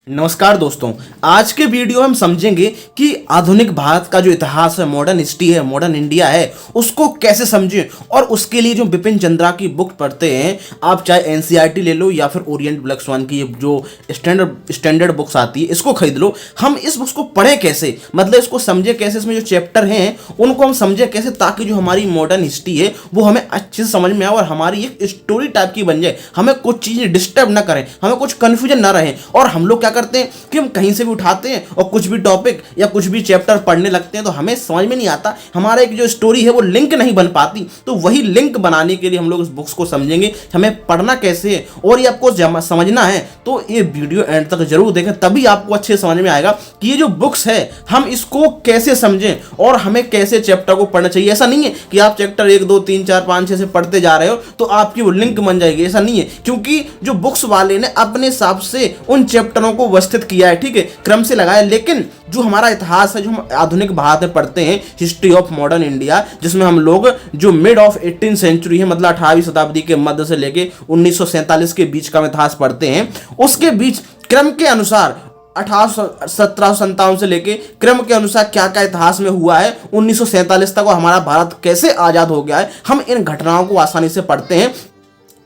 नमस्कार दोस्तों। आज के वीडियो में हम समझेंगे कि आधुनिक भारत का जो इतिहास है, मॉडर्न हिस्ट्री है, मॉडर्न इंडिया है, उसको कैसे समझें। और उसके लिए जो बिपिन चंद्रा की बुक पढ़ते हैं, आप चाहे एनसीईआरटी ले लो या फिर ओरिएंट ब्लैक स्वान की जो स्टैंडर्ड बुक्स आती है, इसको खरीद लो। हम इस बुक्स को पढ़ें कैसे, मतलब इसको समझे कैसे, इसमें जो चैप्टर हैं उनको हम समझे कैसे, ताकि जो हमारी मॉडर्न हिस्ट्री है वो हमें अच्छे से समझ में आए और हमारी एक स्टोरी टाइप की बन जाए। हमें कुछ चीज़ें डिस्टर्ब ना करें, हमें कुछ कन्फ्यूजन ना रहे। और हम लोग क्या करते हैं कि हम कहीं से भी उठाते हैं और कुछ भी टॉपिक या कुछ भी चैप्टर पढ़ने लगते हैं तो हमें समझ में नहीं आता, हमारा एक जो स्टोरी है वो लिंक नहीं बन पाती। तो वही लिंक बनाने के लिए हम लोग इस बुक्स को समझेंगे, हमें पढ़ना कैसे है और ये आपको समझना है। तो ये वीडियो एंड तक जरूर देखें, तभी आपको अच्छे समझ में आएगा कि ये जो बुक्स है हम इसको कैसे समझें और हमें कैसे चैप्टर को पढ़ना चाहिए। ऐसा नहीं है कि आप चैप्टर 1 2 3 4 5 6 से पढ़ते जा रहे हो तो आपकी वो लिंक बन जाएगी, ऐसा नहीं है। क्योंकि जो बुक्स वाले ने अपने हिसाब से उन चैप्टरों को व्यवस्थित किया है, ठीक है, क्रम से लगाया। लेकिन जो हमारा इतिहास है, जो हम आधुनिक भारत में पढ़ते हैं, हिस्ट्री ऑफ मॉडर्न इंडिया, जिसमें हम लोग जो मिड ऑफ 18th सेंचुरी है, मतलब 18वीं शताब्दी के मध्य से लेके 1947 के बीच का इतिहास पढ़ते हैं, उसके बीच क्रम के अनुसार 1757 से लेके क्रम के अनुसार क्या क्या इतिहास में हुआ है, 1947 तक हमारा भारत कैसे आजाद हो गया है, हम इन घटनाओं को आसानी से पढ़ते हैं।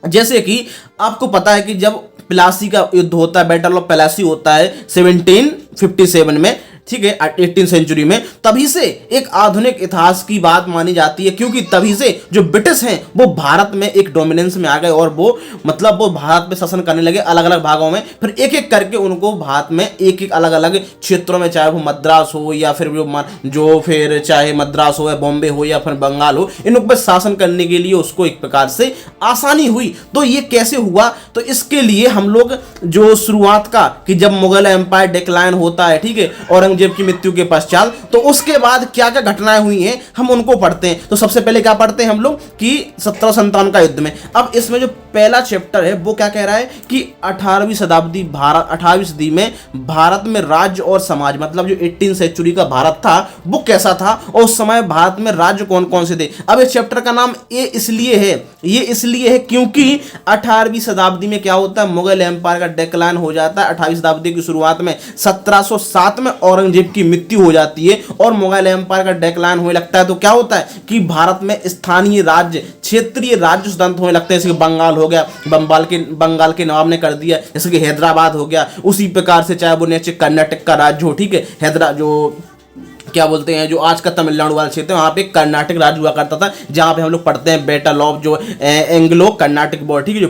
जैसे कि आपको पता है कि जब प्लासी का युद्ध होता है, बैटल ऑफ प्लासी होता है 1757 में, ठीक है, 18th सेंचुरी में, तभी से एक आधुनिक इतिहास की बात मानी जाती है। क्योंकि तभी से जो ब्रिटिश हैं वो भारत में एक डोमिनेंस में आ गए और वो मतलब वो भारत में शासन करने लगे अलग अलग भागों में। फिर एक एक करके उनको भारत में एक एक अलग अलग क्षेत्रों में, चाहे वो मद्रास हो या फिर जो फिर चाहे मद्रास हो या बॉम्बे हो या फिर बंगाल हो, इन पर शासन करने के लिए उसको एक प्रकार से आसानी हुई। तो ये कैसे हुआ, तो इसके लिए हम लोग जो शुरुआत का कि जब मुगल एम्पायर डिक्लाइन होता है, ठीक है, औरंगजेब की मृत्यु के पश्चात, तो उसके बाद क्या क्या घटनाएं हुई हैं हम उनको पढ़ते हैं। तो सबसे पहले क्या पढ़ते हैं हम लोग कि 1757 का युद्ध में। अब इसमें जो पहला चैप्टर है वो क्या कह रहा है कि 18वीं सदी में भारत में राज्य और समाज, मतलब जो 18th सेंचुरी का भारत था वो कैसा था और उस समय भारत में राज्य कौन कौन से थे। अब इस चैप्टर का नाम ये इसलिए है क्योंकि 18वीं शताब्दी में क्या होता है, मुगल एम्पायर का डिक्लाइन हो जाता है। 18वीं शताब्दी की शुरुआत में 1707 में औरंगजेब की मृत्यु हो जाती है और मुगल एम्पायर का डिक्लाइन होने लगता है। तो क्या होता है कि भारत में स्थानीय राज्य, क्षेत्रीय राज्य स्वतंत्र होने लगते हैं। जैसे कि बंगाल हो गया, बंगाल के नवाब ने कर दिया, जैसे कि हैदराबाद हो गया। उसी प्रकार से चाहे वो नीचे कर्नाटक का राज्य हो, ठीक है, जो क्या बोलते हैं, जो आज का तमिलनाडु वाला क्षेत्र है, वहाँ पे कर्नाटक राज्य हुआ करता था, जहाँ पे हम लोग पढ़ते हैं बैटल ऑफ जो एंग्लो कर्नाटक वॉर, ठीक है,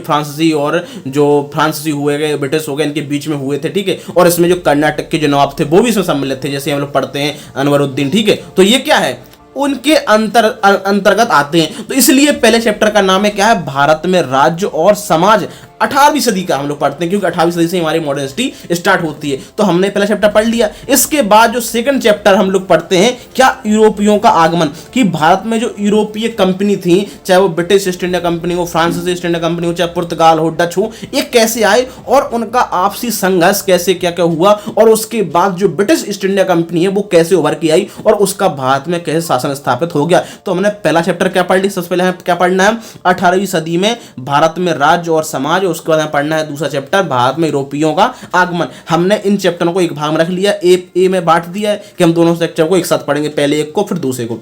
जो फ्रांसीसी हुए गए, ब्रिटिश हो गए, इनके बीच में हुए थे, ठीक है। और इसमें जो कर्नाटक के जो नवाब थे वो भी इसमें सम्मिलित थे, जैसे हम लोग पढ़ते हैं अनवरुद्दीन, ठीक है। तो ये क्या है, उनके अंतर्गत आते हैं। तो इसलिए पहले चैप्टर का नाम है क्या है, भारत में राज्य और समाज। 18वीं सदी का हम लोग पढ़ते हैं क्योंकि 18वीं सदी से हमारी मॉडर्न हिस्ट्री स्टार्ट होती है। तो हमने पहला चैप्टर पढ़ लिया। इसके बाद जो सेकंड चैप्टर हम लोग पढ़ते हैं क्या, यूरोपियों का आगमन, कि भारत में जो यूरोपीय कंपनी थी, चाहे वो ब्रिटिश ईस्ट इंडिया कंपनी हो, फ्रांसीसी ईस्ट इंडिया कंपनी हो, चाहे पुर्तगाल हो, डच हो, ये कैसे आए और उनका आपसी संघर्ष कैसे क्या क्या हुआ, और उसके बाद जो ब्रिटिश ईस्ट इंडिया कंपनी है वो कैसे उभर के आई और उसका भारत में कैसे शासन स्थापित हो गया। तो हमने पहला चैप्टर क्या पढ़ लिया। सबसे पहले हमें क्या पढ़ना है, 18वीं सदी में भारत में राज्य और समाज। उसके बाद हमें पढ़ना है दूसरा चैप्टर, भारत में यूरोपियों का आगमन। हमने इन चैप्टरों को एक भाग में रख लिया, ए में बांट दिया है कि हम दोनों चैप्टर को एक साथ पढ़ेंगे, पहले एक को फिर दूसरे को,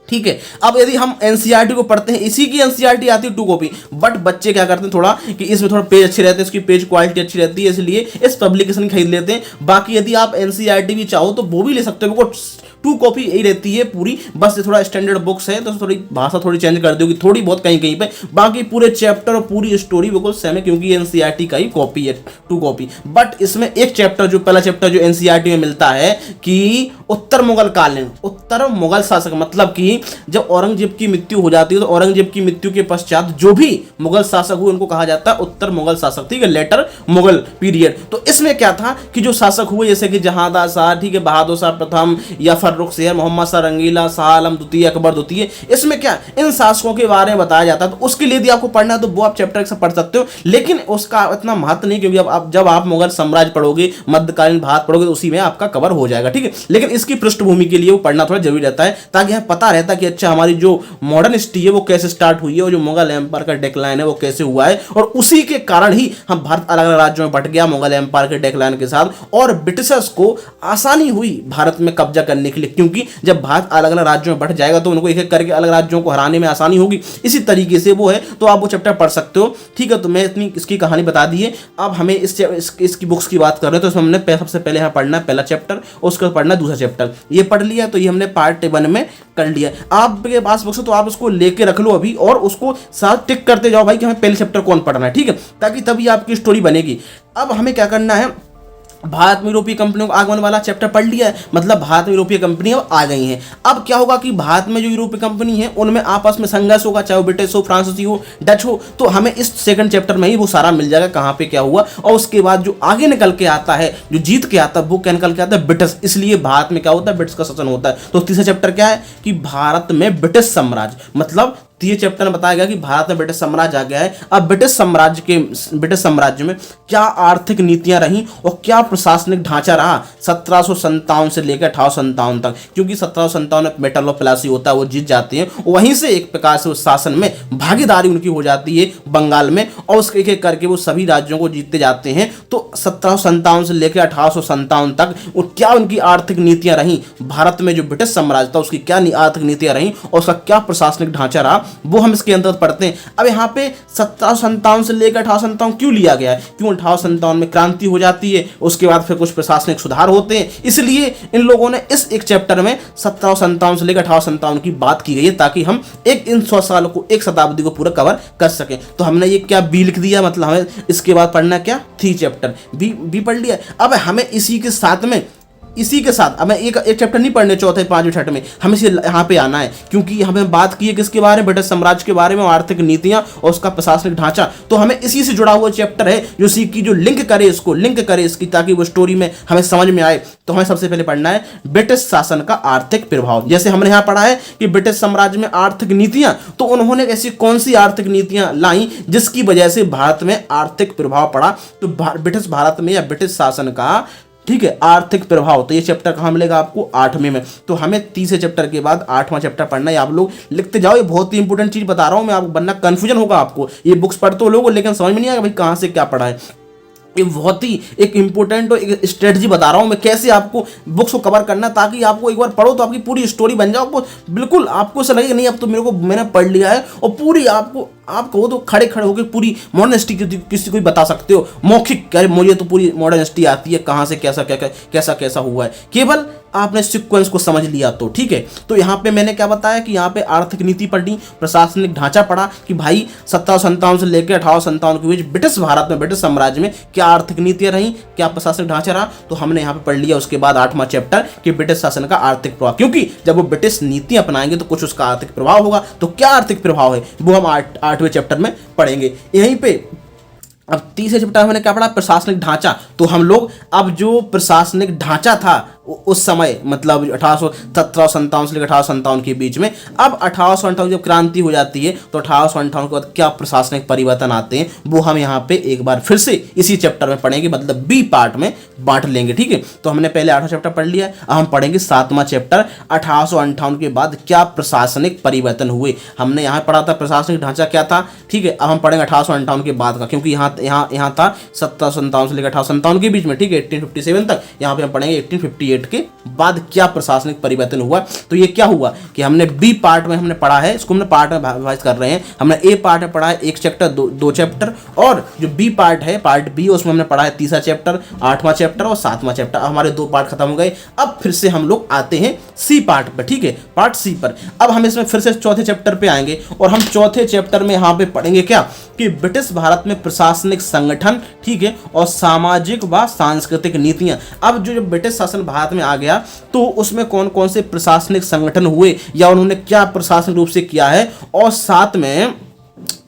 ठीक है। अब यदि हम एनसीईआरटी को पढ़ते हैं, इसी की एनसीईआरटी आती है 2 कॉपी, बट बच्चे क्या करते हैं थोड़ा कि इसमें थोड़ा पेज अच्छे रहते हैं, इसकी पेज क्वालिटी अच्छी रहती है, इसलिए इस पब्लिकेशन खरीद लेते हैं। बाकी यदि आप एनसीईआरटी भी चाहो तो वो भी ले सकते हो, 2 कॉपी यही रहती है पूरी, बस ये थोड़ा स्टैंडर्ड बुक्स है तो थोड़ी भाषा थोड़ी चेंज कर दोगी, थोड़ी बहुत कहीं कहीं पे, बाकी पूरे चैप्टर और पूरी स्टोरी बिल्कुल सेम है क्योंकि एनसीईआरटी का ही कॉपी है, 2 कॉपी। बट इसमें एक चैप्टर, जो पहला चैप्टर जो एनसीईआरटी में मिलता है कि उत्तर मुगल शासक, मतलब कि जब औरंगजेब की मृत्यु हो जाती है तो औरंगजेब की मृत्यु के पश्चात जो भी मुगल शासक हुए उनको कहा जाता है उत्तर मुगल शासक, ठीक है, लेटर मुगल पीरियड। तो इसमें क्या था कि जो शासक हुए जैसे कि जहांदार शाह, ठीक है, बहादुर शाह प्रथम या फर्रुखशेर, मोहम्मद शाह रंगीला, शाह आलम द्वितीय, अकबर द्वितीय, इसमें क्या इन शासकों के बारे में बताया जाता है। तो उसके लिए यदि आपको पढ़ना है तो वो आप चैप्टर से पढ़ सकते हो, लेकिन उसका इतना महत्व नहीं, क्योंकि जब आप मुगल साम्राज्य पढ़ोगे, मध्यकालीन भारत पढ़ोगे तो उसी में आपका कवर हो जाएगा, ठीक है। लेकिन इसकी पृष्ठभूमि के लिए वो पढ़ना थोड़ा जरूरी रहता है, ताकि हमें पता रहता है कि अच्छा हमारी जो मॉडर्न हिस्ट्री है वो कैसे स्टार्ट हुई है और जो मुगल एम्पायर का डिक्लाइन है वो कैसे हुआ है, और उसी के कारण ही हम भारत अलग अलग राज्यों में बट गया मुगल एम्पायर के डिक्लाइन के साथ, और ब्रिटिशर्स को आसानी हुई भारत में कब्जा करने के लिए, क्योंकि जब भारत अलग अलग राज्यों में बट जाएगा तो उनको एक एक करके अलग राज्यों को हराने में आसानी होगी। इसी तरीके से वो है, तो आप वो चैप्टर पढ़ सकते हो, ठीक है। तो मैं इतनी इसकी कहानी बता दी है। अब हमें इसकी बुक्स की बात कर रहे हैं, तो इसमें हमने सबसे पहले यहाँ पढ़ना है पहला चैप्टर, उसका पढ़ना दूसरा चैप्टर। ये पढ़ लिया तो ये हमने पार्ट 1 में कर लिया। आपके पास बुक्स है तो आप उसको लेके रख लो अभी, और उसको साथ टिक करते जाओ भाई कि हमें पहले चैप्टर कौन पढ़ना है, ठीक है, ताकि तभी आपकी स्टोरी बनेगी। अब हमें क्या करना है, भारत में यूरोपीय कंपनियों का आगमन वाला चैप्टर पढ़ लिया है, मतलब भारत में यूरोपीय कंपनियां आ गई हैं। अब क्या होगा कि भारत में जो यूरोपीय कंपनी है उनमें आपस में संघर्ष होगा, चाहे वो ब्रिटिश हो, फ्रांसीसी हो, डच हो, तो हमें इस सेकंड चैप्टर में ही वो सारा मिल जाएगा कहाँ पे क्या हुआ। और उसके बाद जो आगे निकल के आता है, जो जीत के आता है, वो क्या निकल के आता है, ब्रिटिश। इसलिए भारत में क्या होता है, ब्रिटिश का शासन होता है। तो तीसरा चैप्टर क्या है कि भारत में ब्रिटिश साम्राज्य, मतलब ये चैप्टर में बताया गया कि भारत में ब्रिटिश साम्राज्य आ गया है। अब ब्रिटिश साम्राज्य में क्या आर्थिक नीतियां रहीं और क्या प्रशासनिक ढांचा रहा 1757 से लेकर 1857 तक, क्योंकि 1757 में मेटल ऑफ प्लासी होता है, वो जीत जाते हैं, वहीं से एक प्रकार से उस शासन में भागीदारी उनकी हो जाती है बंगाल में, और उसके एक एक करके वो सभी राज्यों को जीतते जाते हैं। तो 1757 से लेकर 1857 तक क्या उनकी आर्थिक नीतियां रहीं, भारत में जो ब्रिटिश साम्राज्य था उसकी क्या आर्थिक नीतियां रहीं और उसका क्या प्रशासनिक ढांचा रहा, वो हम इसके अंतर्गत पढ़ते हैं। अब यहाँ पे 1757 से लेकर 1857 क्यों लिया गया है, क्यों 1857 में क्रांति हो जाती है, उसके बाद फिर कुछ प्रशासनिक सुधार होते हैं, इसलिए इन लोगों ने इस एक चैप्टर में 1757 से लेकर 1857 की बात की गई है, ताकि हम इन 100 सालों को, एक शताब्दी को पूरा कवर कर सकें। तो हमने ये क्या बी लिख दिया, मतलब हमें इसके बाद पढ़ना क्या, 3 चैप्टर बी पढ़ लिया। अब हमें इसी के साथ हमें एक चैप्टर नहीं पढ़ने, चौथे, 5वें, 6वें में हमें इसे यहाँ पे आना है, क्योंकि हमें बात की है किसके बारे में, ब्रिटिश साम्राज्य के बारे में, आर्थिक नीतियां और उसका प्रशासनिक ढांचा। तो हमें इसी से जुड़ा हुआ चैप्टर है जो जो लिंक करे इसकी, ताकि वो स्टोरी में हमें समझ में आए। तो हमें सबसे पहले पढ़ना है ब्रिटिश शासन का आर्थिक प्रभाव। जैसे हमने यहाँ पढ़ा है कि ब्रिटिश साम्राज्य में आर्थिक नीतियां, तो उन्होंने ऐसी कौन सी आर्थिक नीतियां लाई जिसकी वजह से भारत में आर्थिक प्रभाव पड़ा। तो ब्रिटिश भारत में या ब्रिटिश शासन का, ठीक है, आर्थिक प्रभाव। तो ये चैप्टर कहाँ मिलेगा आपको, 8वें में। तो हमें तीसरे चैप्टर के बाद 8वां चैप्टर पढ़ना है। आप लोग लिखते जाओ, ये बहुत ही इंपॉर्टेंट चीज बता रहा हूँ मैं आपको, वरना कंफ्यूजन होगा आपको। ये बुक्स पढ़ते हो लोगों, लेकिन समझ में नहीं आएगा भाई कहाँ से क्या पढ़ा है। ये बहुत ही एक इंपॉर्टेंट एक स्ट्रेटजी बता रहा हूँ मैं, कैसे आपको बुक्स को कवर करना, ताकि आपको एक बार पढ़ो तो आपकी पूरी स्टोरी बन जाओ। बिल्कुल आपको ऐसा लगेगा नहीं अब तो मैंने पढ़ लिया है, और पूरी आप कहो तो खड़े होकर पूरी मॉडर्न हिस्ट्री किसी को भी बता सकते हो मौखिक। क्या मुझे तो पूरी मॉडर्न हिस्ट्री आती है, कहाँ से कैसा हुआ है, केवल आपने सीक्वेंस को समझ लिया तो ठीक है। तो यहाँ पे मैंने क्या बताया कि यहाँ पे आर्थिक नीति पढ़ी, प्रशासनिक ढांचा पढ़ा कि भाई 1757 से लेकर 1857 के बीच ब्रिटिश भारत में, ब्रिटिश साम्राज्य में क्या आर्थिक नीतियां रहीं, क्या प्रशासनिक ढांचा रहा, तो हमने यहाँ पे पढ़ लिया। उसके बाद 8वां चैप्टर कि ब्रिटिश शासन का आर्थिक प्रभाव, क्योंकि जब वो ब्रिटिश नीति अपनाएंगे तो कुछ उसका आर्थिक प्रभाव होगा। तो क्या आर्थिक प्रभाव है वो हम 8वें चैप्टर में पढ़ेंगे। यहीं पे अब तीसरे चैप्टर में मैंने क्या पढ़ा, प्रशासनिक ढांचा। तो हम लोग अब जो प्रशासनिक ढांचा था उस समय, मतलब 1757 से लेकर 1857 के बीच में, अब 1858 जब क्रांति हो जाती है तो 1858 के बाद क्या प्रशासनिक परिवर्तन आते हैं वो हम यहाँ पे एक बार फिर से इसी चैप्टर में पढ़ेंगे, मतलब बी पार्ट में बांट लेंगे, ठीक है। तो हमने पहले 8वां चैप्टर पढ़ लिया, अब हम पढ़ेंगे 7वां चैप्टर 1858 के बाद क्या प्रशासनिक परिवर्तन हुए। हमने यहाँ पढ़ा था प्रशासनिक ढांचा क्या था, ठीक है। अब हम पढ़ेंगे 1858 के बाद का, क्योंकि यहाँ था 1757 से लेकर 1857 के बीच में, ठीक है, 1857 तक। यहाँ पे हम पढ़ेंगे 1858 के बाद क्या प्रशासनिक परिवर्तन हुआ। तो ये क्या हुआ कि हमने बी पार्ट में हमने पढ़ा है, इसको हमने पार्ट में विभाजित कर रहे हैं। हमने ए पार्ट में पढ़ा है 1 चैप्टर, 2 चैप्टर, और जो बी पार्ट है, पार्ट बी, उसमें हमने पढ़ा है 3रा चैप्टर, 8वां चैप्टर और 7वां चैप्टर। हमारे 2 पार्ट खत्म हो गए। अब फिर से हम लोग आते हैं सी पार्ट पर, ठीक है, पार्ट सी पर। अब हम इसमें फिर से चौथे चैप्टर पे आएंगे, और हम चौथे चैप्टर में यहाँ पे पढ़ेंगे क्या कि ब्रिटिश भारत में प्रशासनिक संगठन, ठीक है, और सामाजिक व सांस्कृतिक नीतियां। अब जो ब्रिटिश शासन भारत में आ गया तो उसमें कौन कौन से प्रशासनिक संगठन हुए या उन्होंने क्या प्रशासनिक रूप से किया है, और साथ में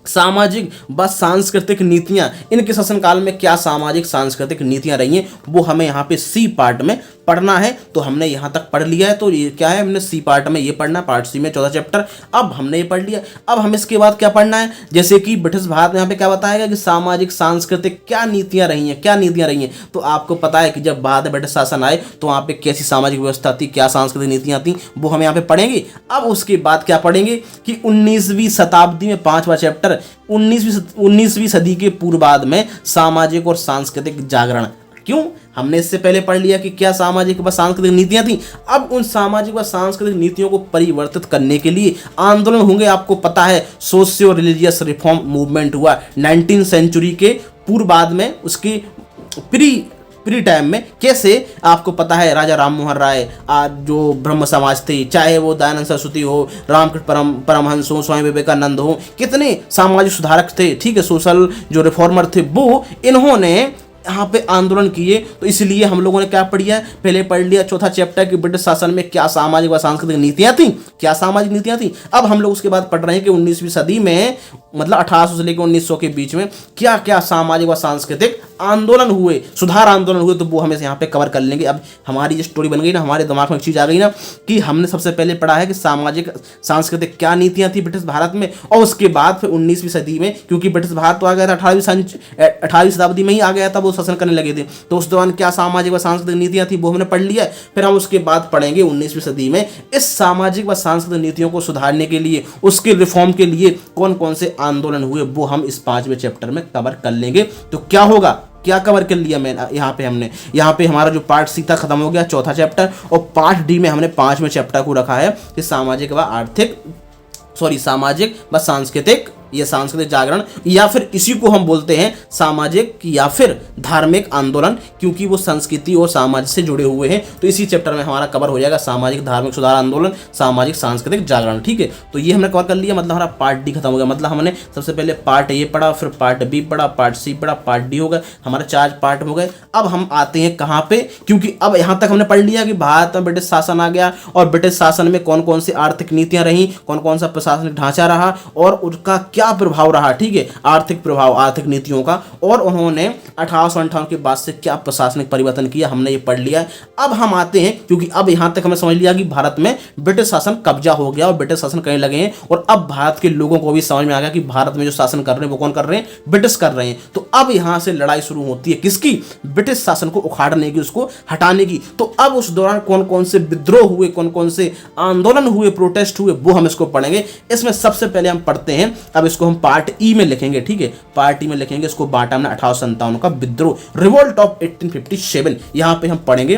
सामाजिक व सांस्कृतिक नीतियां, इनके शासनकाल में क्या सामाजिक सांस्कृतिक नीतियां रही हैं, वो हमें यहाँ पे सी पार्ट में पढ़ना है। तो हमने यहाँ तक पढ़ लिया है, तो ये क्या है, हमने सी पार्ट में ये पढ़ना, पार्ट सी में 14 चैप्टर अब हमने ये पढ़ लिया। अब हम इसके बाद क्या पढ़ना है, जैसे कि ब्रिटिश भारत में यहाँ पे क्या बताएगा कि सामाजिक सांस्कृतिक क्या नीतियां रही हैं, क्या नीतियां रही हैं। तो आपको पता है कि जब भारत में ब्रिटिश शासन आए तो वहाँ पे कैसी सामाजिक व्यवस्था थी, क्या सांस्कृतिक नीतियां थी, वो हम यहाँ पे पढ़ेंगे। अब उसके बाद क्या पढ़ेंगे कि 19वीं शताब्दी में 5वां चैप्टर 19वीं सदी के पूर्वार्ध में सामाजिक और सांस्कृतिक जागरण। क्यों, हमने इससे पहले पढ़ लिया कि क्या सामाजिक व सांस्कृतिक नीतियां थी। अब उन सामाजिक व सांस्कृतिक नीतियों को परिवर्तित करने के लिए आंदोलन होंगे। आपको पता है सोशियो रिलीजियस रिफॉर्म मूवमेंट हुआ 19वीं सेंचुरी के पूर्वार्ध में, उसकी प्री टाइम में। कैसे, आपको पता है राजा राम मोहन राय, जो ब्रह्म समाज थे, चाहे वो दयानंद सरस्वती हो, रामकृष्ण परमहंस हो, स्वामी विवेकानंद हो, कितने सामाजिक सुधारक थे, ठीक है, सोशल जो रिफॉर्मर थे, वो इन्होंने यहाँ पे आंदोलन किए। तो इसलिए हम लोगों ने क्या पढ़ लिया, पहले पढ़ लिया चौथा चैप्टर कि ब्रिटिश शासन में क्या सामाजिक व सांस्कृतिक नीतियां थी, क्या सामाजिक नीतियां थी। अब हम लोग उसके बाद पढ़ रहे हैं कि 19वीं सदी में, मतलब 1800 से लेकर 1900 के बीच में क्या क्या सामाजिक व सांस्कृतिक आंदोलन हुए, सुधार आंदोलन हुए। तो वो हमें यहाँ पे कवर कर लेंगे। अब हमारी जो स्टोरी बन गई ना, हमारे दिमाग में एक चीज़ आ गई ना कि हमने सबसे पहले पढ़ा है कि सामाजिक सांस्कृतिक क्या नीतियां थी ब्रिटिश भारत में, और उसके बाद फिर 19वीं सदी में, क्योंकि ब्रिटिश भारत तो आ गया था 18वीं शताब्दी में ही आ गया था, वो शासन करने लगे थे। तो उस दौरान क्या सामाजिक व सांस्कृतिक नीतियां थी वो हमने पढ़ लिया है। फिर हम उसके बाद पढ़ेंगे 19वीं सदी में इस सामाजिक व सांस्कृतिक नीतियों को सुधारने के लिए, उसके रिफॉर्म के लिए कौन कौन से आंदोलन हुए, वो हम इस 5वें चैप्टर में कवर कर लेंगे। तो क्या होगा, क्या कवर कर लिया मैं यहाँ पे हमारा जो पार्ट सी था खत्म हो गया, चौथा चैप्टर, और पार्ट डी में हमने 5वें चैप्टर को रखा है कि सामाजिक व सांस्कृतिक, ये सांस्कृतिक जागरण, या फिर इसी को हम बोलते हैं सामाजिक या फिर धार्मिक आंदोलन, क्योंकि वो संस्कृति और समाज से जुड़े हुए हैं। तो इसी चैप्टर में हमारा कवर हो जाएगा सामाजिक धार्मिक सुधार आंदोलन, सामाजिक सांस्कृतिक जागरण, ठीक है। तो ये हमने कवर कर लिया, मतलब हमारा पार्ट डी खत्म हो गया। मतलब हमने सबसे पहले पार्ट ए पढ़ा, फिर पार्ट बी पढ़ा, पार्ट सी पढ़ा, पार्ट डी हो गया, हमारे 4 पार्ट हो गए। अब हम आते हैं कहाँ पे, क्योंकि अब यहाँ तक हमने पढ़ लिया कि भारत में ब्रिटिश शासन आ गया, और ब्रिटिश शासन में कौन कौन सी आर्थिक नीतियां रहीं, कौन कौन सा प्रशासनिक ढांचा रहा, और उसका क्या प्रभाव रहा, ठीक है, आर्थिक प्रभाव आर्थिक नीतियों का, और उन्होंने 1858 के बाद से क्या प्रशासनिक परिवर्तन किया, हमने ये पढ़ लिया है। अब हम आते हैं, क्योंकि अब यहां तक हमने समझ लिया कि भारत में ब्रिटिश शासन कब्जा हो गया और ब्रिटिश शासन करने लगे हैं, और अब भारत के लोगों को भी समझ में आ गया कि भारत में जो शासन कर रहे हैं वो कौन कर रहे हैं, ब्रिटिश कर रहे हैं। तो अब यहां से लड़ाई शुरू होती है, किसकी, ब्रिटिश शासन को उखाड़ने की, उसको हटाने की। तो अब उस दौरान कौन कौन से विद्रोह हुए, कौन कौन से आंदोलन हुए, प्रोटेस्ट हुए, वो हम इसको पढ़ेंगे। इसमें सबसे पहले हम पढ़ते हैं, अब इसको हम पार्ट ई में लिखेंगे, ठीक है, पार्ट ई में लिखेंगे, इसको बांटा हमने 1857 का विद्रोह, रिवोल्ट ऑफ 1857। यहां पे हम पढ़ेंगे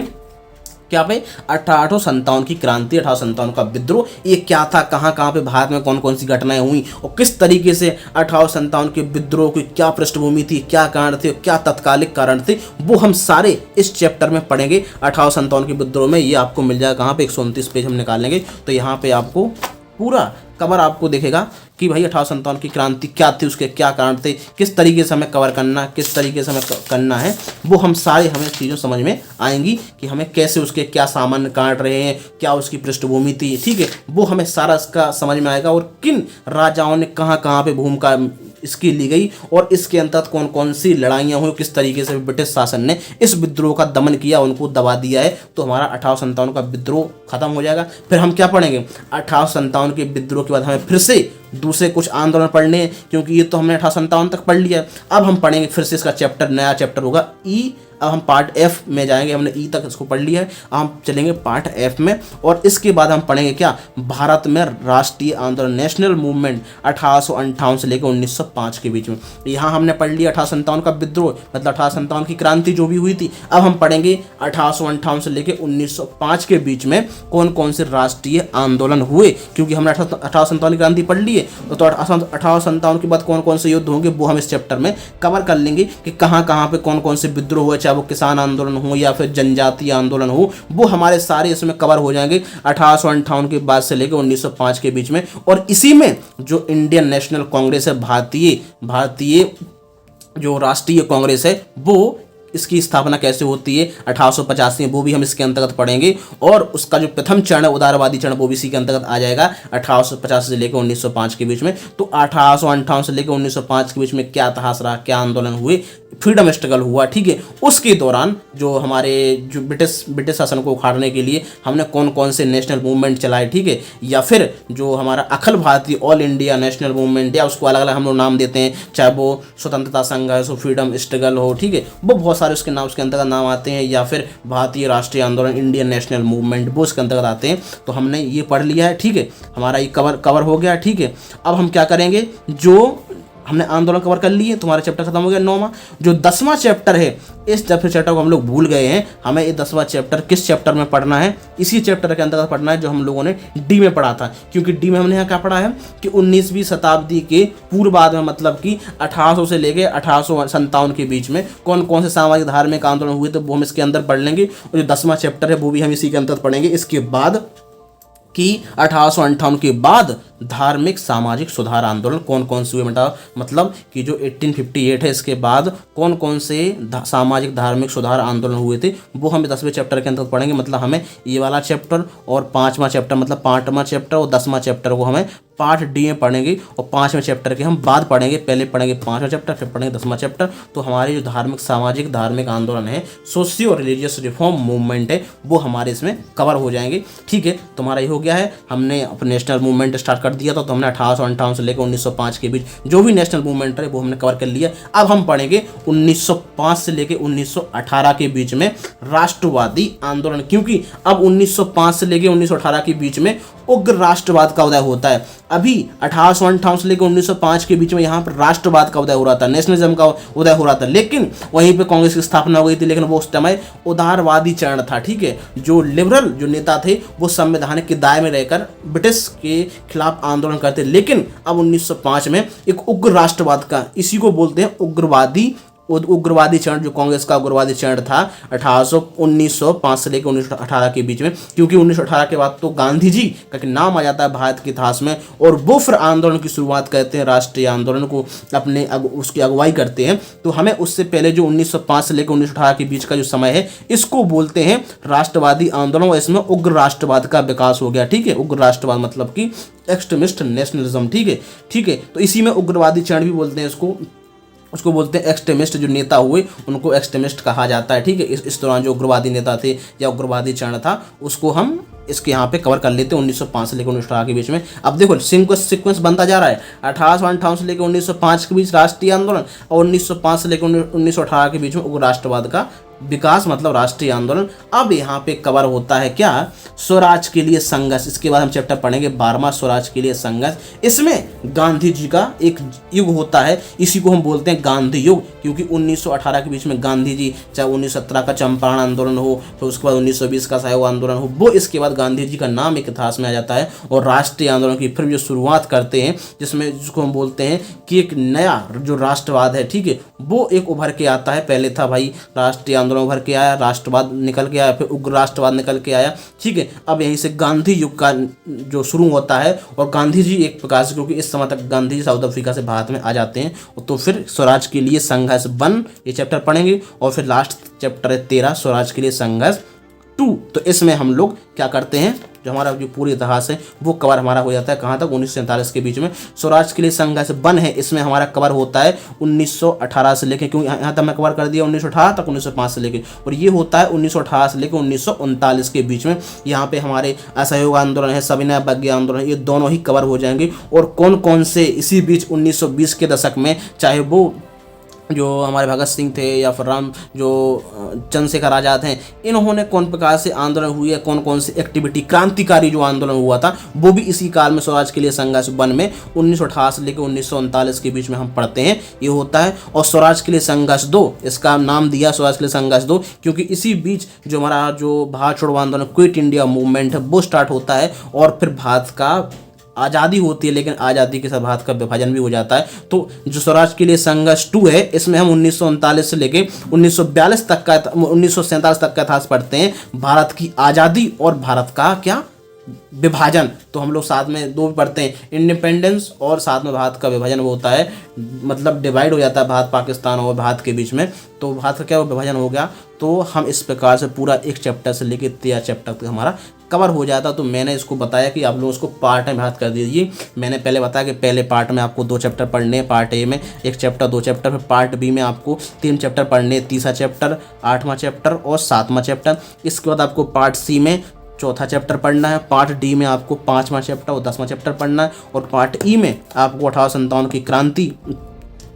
क्या पे, 1857 की क्रांति, 1857 का विद्रोह, ये क्या था, कहां कहां पे भारत में कौन कौन सी घटनाएं हुई, और किस तरीके से 1857 के विद्रोह की क्या पृष्ठभूमि थी, क्या कारण थे, क्या तत्कालिक कारण थे, वो हम सारे इस चैप्टर में पढ़ेंगे। 1857 के विद्रोह में ये आपको मिल जाएगा कहां पे, 129 पेज हम निकालेंगे। तो यहाँ पे आपको पूरा कवर आपको देखेगा कि भाई 1857 की क्रांति क्या थी, उसके क्या कारण थे, किस तरीके से हमें कवर करना, किस तरीके से हमें करना है, वो हम सारे हमें चीज़ें समझ में आएंगी कि हमें कैसे उसके क्या सामान्य काट रहे हैं, क्या उसकी पृष्ठभूमि थी, ठीक है, वो हमें सारा इसका समझ में आएगा, और किन राजाओं ने कहाँ कहाँ पे भूमिका इसकी ली गई, और इसके अंतर्गत कौन कौन सी लड़ाइयाँ हुई, किस तरीके से ब्रिटिश शासन ने इस विद्रोह का दमन किया, उनको दबा दिया है। तो हमारा 1857 का विद्रोह खत्म हो जाएगा। फिर हम क्या पढ़ेंगे, 1857 के विद्रोह के बाद हमें फिर से दूसरे कुछ आंदोलन पढ़ने हैं, क्योंकि ये तो हमने 1857 तक पढ़ लिया है। अब हम पढ़ेंगे फिर से इसका चैप्टर, नया चैप्टर होगा ई। अब हम पार्ट एफ में जाएंगे, हमने ई तक इसको पढ़ लिया है, अब हम चलेंगे पार्ट एफ में, और इसके बाद हम पढ़ेंगे क्या, भारत में राष्ट्रीय आंदोलन, नेशनल मूवमेंट 1858 से लेकर 1905 के बीच में। यहाँ हमने पढ़ लिया 1857 का विद्रोह, मतलब 1857 की क्रांति जो भी हुई थी। अब हम पढ़ेंगे 1858 से लेकर 1905 के बीच में कौन कौन से राष्ट्रीय आंदोलन हुए, क्योंकि हमने 1857 की क्रांति पढ़ ली है, तो 1857 के बाद कौन कौन से युद्ध होंगे वो हम इस चैप्टर में कवर कर लेंगे कि कहाँ कहाँ पे कौन कौन से विद्रोह हुए, चाहे वो किसान आंदोलन हो या फिर जनजातीय आंदोलन हो, वो हमारे सारे इसमें कवर हो जाएंगे 1858 के बाद से लेकर 1905 के बीच में। और इसी में जो इंडियन नेशनल कांग्रेस है, भारतीय जो राष्ट्रीय कांग्रेस है, वो इसकी स्थापना कैसे होती है 1885 में, वो भी हम इसके अंतर्गत पढ़ेंगे। और उसका जो प्रथम चरण है उदारवादी चरण, वो भी इसी के अंतर्गत आ जाएगा 1850 से लेकर 1905 के बीच में। तो 1858 से लेकर 1905 के बीच में क्या इतिहास रहा, क्या आंदोलन हुए, फ्रीडम स्ट्रगल हुआ, ठीक है। उसके दौरान जो हमारे जो ब्रिटिश शासन को उखाड़ने के लिए हमने कौन कौन से नेशनल मूवमेंट चलाए, ठीक है, या फिर जो हमारा Akhil Bharatiya all India national movement, या उसको अलग अलग हम लोग नाम देते हैं, चाहे वो स्वतंत्रता संघर्ष हो, फ्रीडम स्ट्रगल हो, ठीक है, वो बहुत सारे उसके नाम उसके अंतर्गत नाम आते हैं, या फिर भारतीय राष्ट्रीय आंदोलन इंडियन नेशनल मूवमेंट, वो उसके अंतर्गत आते हैं। तो हमने ये पढ़ लिया है, ठीक है, हमारा ये कवर हो गया, ठीक है। अब हम क्या करेंगे, जो हमने आंदोलन कवर कर लिए, तुम्हारा चैप्टर खत्म हो गया 9वां। जो 10वां चैप्टर है, इस चैप्टर को हम लोग भूल गए हैं, हमें ये 10वां चैप्टर किस चैप्टर में पढ़ना है, इसी चैप्टर के अंतर्गत पढ़ना है जो हम लोगों ने डी में पढ़ा था। क्योंकि डी में हमने यहाँ क्या पढ़ा है कि 19वीं शताब्दी के पूर्वार्ध में, मतलब कि 1800 से लेकर 1857 के बीच में कौन कौन से सामाजिक धार्मिक आंदोलन हुए, तो वो हम इसके अंदर पढ़ लेंगे। और जो 10वां चैप्टर है वो भी हम इसी के अंतर्गत पढ़ेंगे। इसके बाद कि 1858 के बाद धार्मिक सामाजिक सुधार आंदोलन कौन कौन से हुए, मतलब कि जो 1858 है इसके बाद कौन कौन से सामाजिक धार्मिक सुधार आंदोलन हुए थे, वो हम 10वें चैप्टर के अंदर पढ़ेंगे। मतलब हमें ये वाला चैप्टर और 5वां चैप्टर, मतलब 5वां चैप्टर और 10वां चैप्टर को हमें पार्ट डी में पढ़ेंगे, और 5वें चैप्टर के हम बाद पढ़ेंगे। पहले पढ़ेंगे 5वां चैप्टर, फिर पढ़ेंगे 10वां चैप्टर। तो हमारे जो धार्मिक सामाजिक धार्मिक आंदोलन है, सोशियो रिलीजियस रिफॉर्म मूवमेंट है, वो हमारे इसमें कवर हो जाएंगे, ठीक है। तुम्हारा ये हो गया है, हमने अपने नेशनल मूवमेंट स्टार्ट कर दिया था, तो हमने 1858 से लेकर 1905 के बीच जो भी नेशनल मूवमेंट है वो हमने कवर कर लिया। अब हम पढ़ेंगे 1905 से लेकर 1918 के बीच में राष्ट्रवादी आंदोलन, क्योंकि अब 1905 से लेकर 1918 के बीच में उग्र राष्ट्रवाद का उदय होता है। अभी 1858 से लेकर 1905 के बीच में यहाँ पर राष्ट्रवाद का उदय हो रहा था, नेशनलिज्म का उदय हो रहा था, लेकिन वहीं पे कांग्रेस की स्थापना हो गई थी। लेकिन वो उस समय उदारवादी चरण था, ठीक है। जो लिबरल जो नेता थे वो संवैधानिक के दायरे में रहकर ब्रिटिश के खिलाफ आंदोलन करते, लेकिन अब 1905 में एक उग्र राष्ट्रवाद का, इसी को बोलते हैं उग्रवादी चरण, जो कांग्रेस का उग्रवादी चरण था 1905 से लेकर 1918 के बीच में। क्योंकि 1918 के बाद तो गांधी जी का नाम आ जाता है भारत के इतिहास में, और वो फिर आंदोलन की शुरुआत करते हैं, राष्ट्रीय आंदोलन को अपने उसकी अगुवाई करते हैं। तो हमें उससे पहले जो 1905 से लेकर 1918 के बीच का जो समय है, इसको बोलते हैं राष्ट्रवादी आंदोलन, और इसमें उग्र राष्ट्रवाद का विकास हो गया, ठीक है। उग्र राष्ट्रवाद मतलब कि एक्सट्रीमिस्ट नेशनलिज्म, ठीक है, ठीक है। तो इसी में उग्रवादी चरण भी बोलते हैं, उसको बोलते हैं एक्सट्रीमिस्ट। जो नेता हुए उनको एक्सट्रीमिस्ट कहा जाता है, ठीक है। इस दौरान जो उग्रवादी नेता थे या उग्रवादी चरण था, उसको हम इसके यहाँ पे कवर कर लेते हैं 1905 से लेकर 1918 के बीच में। अब देखो सीक्वेंस बनता जा रहा है, 1858 से लेकर 1905 के बीच राष्ट्रीय आंदोलन, और 1905 से लेकर 1918 के बीच में उग्र राष्ट्रवाद का विकास, मतलब राष्ट्रीय आंदोलन। अब यहाँ पे कवर होता है क्या, स्वराज के लिए संघर्ष। इसके बाद हम चैप्टर पढ़ेंगे 12वां स्वराज के लिए संघर्ष। इसमें गांधी जी का एक युग होता है, इसी को हम बोलते हैं गांधी युग, क्योंकि 1918 के बीच में गांधी जी, चाहे 1917 का चंपारण आंदोलन हो, फिर उसके बाद 1920 का सहयोग आंदोलन हो, वो इसके बाद गांधी जी का नाम एक इतिहास में आ जाता है, और राष्ट्रीय आंदोलन की फिर जो शुरुआत करते हैं, जिसको हम बोलते हैं कि एक नया जो राष्ट्रवाद है, ठीक है, वो एक उभर के आता है। पहले था भाई राष्ट्रीय आंदोलन उभर के आया, राष्ट्रवाद निकल के आया, फिर उग्र राष्ट्रवाद निकल के आया, ठीक है। अब यहीं से गांधी युग का जो शुरू होता है, और गांधी जी एक प्रकार से, क्योंकि इस समय तक गांधी जी साउथ अफ्रीका से भारत में आ जाते हैं, तो फिर स्वराज के लिए संघर्ष 1 ये चैप्टर पढ़ेंगे, और फिर लास्ट चैप्टर है 13 स्वराज के लिए संघर्ष 2। तो इसमें हम लोग क्या करते हैं, जो हमारा जो पूरी इतिहास है वो कवर हमारा हो जाता है कहाँ तक, 1947 के बीच में। स्वराज के लिए संघर्ष 1 है, इसमें हमारा कवर होता है 1918 से लेकर, क्योंकि यहाँ तक मैं कवर कर दिया 1918 तक, 1905 से लेकर, और ये होता है 1918 से लेकर 1939 के बीच में। यहाँ पे हमारे असहयोग आंदोलन है, सविनय अवज्ञा आंदोलन, ये दोनों ही कवर हो जाएंगे। और कौन कौन से इसी बीच 1920 के दशक में, चाहे वो जो हमारे भगत सिंह थे या फिर जो चंद्रशेखर आज़ाद हैं, इन्होंने कौन प्रकार से आंदोलन हुए, कौन कौन सी एक्टिविटी, क्रांतिकारी जो आंदोलन हुआ था, वो भी इसी काल में स्वराज के लिए संघर्ष 1 में 1918 से लेकर 1939 के बीच में हम पढ़ते हैं, ये होता है। और स्वराज के लिए संघर्ष 2, इसका नाम दिया स्वराज के लिए संघर्ष 2, क्योंकि इसी बीच जो हमारा जो भारत छोड़ो आंदोलन, क्विट इंडिया मूवमेंट है, वो स्टार्ट होता है, और फिर भारत का आज़ादी होती है, लेकिन आज़ादी के साथ भारत का विभाजन भी हो जाता है। तो जो स्वराज के लिए संघर्ष 2 है, इसमें हम 1939 से लेके 1947 तक का इतिहास पढ़ते हैं, भारत की आज़ादी और भारत का क्या विभाजन, तो हम लोग साथ में दो भी पढ़ते हैं, इंडिपेंडेंस और साथ में भारत का विभाजन वो होता है, मतलब डिवाइड हो जाता है भारत पाकिस्तान और भारत के बीच में, तो भारत का क्या वो विभाजन हो गया। तो हम इस प्रकार से पूरा एक चैप्टर से लेकर 13 चैप्टर तक हमारा कवर हो जाता। तो मैंने इसको बताया कि आप लोग उसको पार्ट में बात कर दीजिए। मैंने पहले बताया कि पहले पार्ट में आपको 2 चैप्टर पढ़ने हैं, पार्ट ए में 1 चैप्टर 2 चैप्टर, फिर पार्ट बी में आपको 3 चैप्टर पढ़ने, तीसरा चैप्टर, 8वां चैप्टर और 7वां चैप्टर। इसके बाद आपको पार्ट सी में 4था चैप्टर पढ़ना है, पार्ट डी में आपको 5वां चैप्टर और 10वां चैप्टर पढ़ना है, और पार्ट ई में आपको 1857 की क्रांति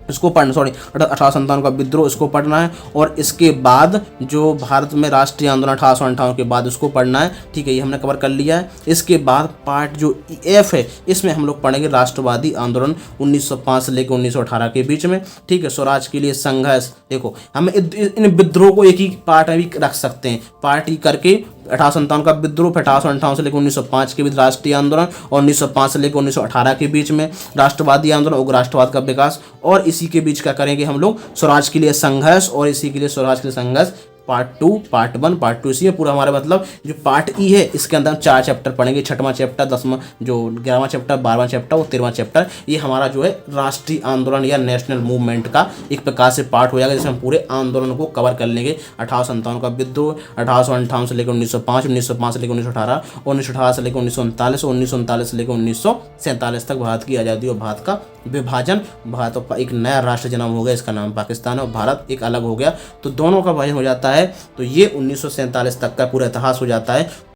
इसको पढ़ना, सॉरी 1857 का विद्रोह इसको पढ़ना है, और इसके बाद जो भारत में राष्ट्रीय आंदोलन 1858 के बाद उसको पढ़ना है। ठीक है, ये हमने कवर कर लिया है। इसके बाद पार्ट जो एफ है इसमें हम लोग पढ़ेंगे राष्ट्रवादी आंदोलन 1905 से लेकर 1918 के बीच में। ठीक है, स्वराज के लिए संघर्ष। देखो हम इन विद्रोह को एक ही पार्ट में भी रख सकते हैं, पार्ट ही करके 1857 का विद्रोह, फिर 1858 से लेकर 1905 के बीच राष्ट्रीय आंदोलन, और 1905 से लेकर 1918 के बीच में राष्ट्रवादी आंदोलन, उग्र राष्ट्रवाद का विकास, और इसी के बीच क्या करेंगे हम लोग, स्वराज के लिए संघर्ष, और इसी के लिए स्वराज के लिए संघर्ष पार्ट 2, पार्ट 1, पार्ट 2। इसी में पूरा हमारा मतलब जो पार्ट ई है इसके अंदर हम 4 चैप्टर पढ़ेंगे, 6वां चैप्टर, 10वां जो 11वां चैप्टर, 12वां चैप्टर और 13वां चैप्टर। ये हमारा जो है राष्ट्रीय आंदोलन या नेशनल मूवमेंट का एक प्रकार से पार्ट हो जाएगा, जिसमें हम पूरे आंदोलन को कवर कर लेंगे। 1857 का विद्रोह, 1858 से लेकर 1905, 1905 से लेकर 1918, 1918 से लेकर 1939, 1939 से लेकर 1947 तक भारत की आज़ादी और भारत का विभाजन। भारत का एक नया राष्ट्र जन्म हो गया, इसका नाम पाकिस्तान है, और भारत एक अलग हो गया, तो दोनों का विभाजन हो जाता है। तो ये 1947 तक का पूरा इतिहास हो जाता है।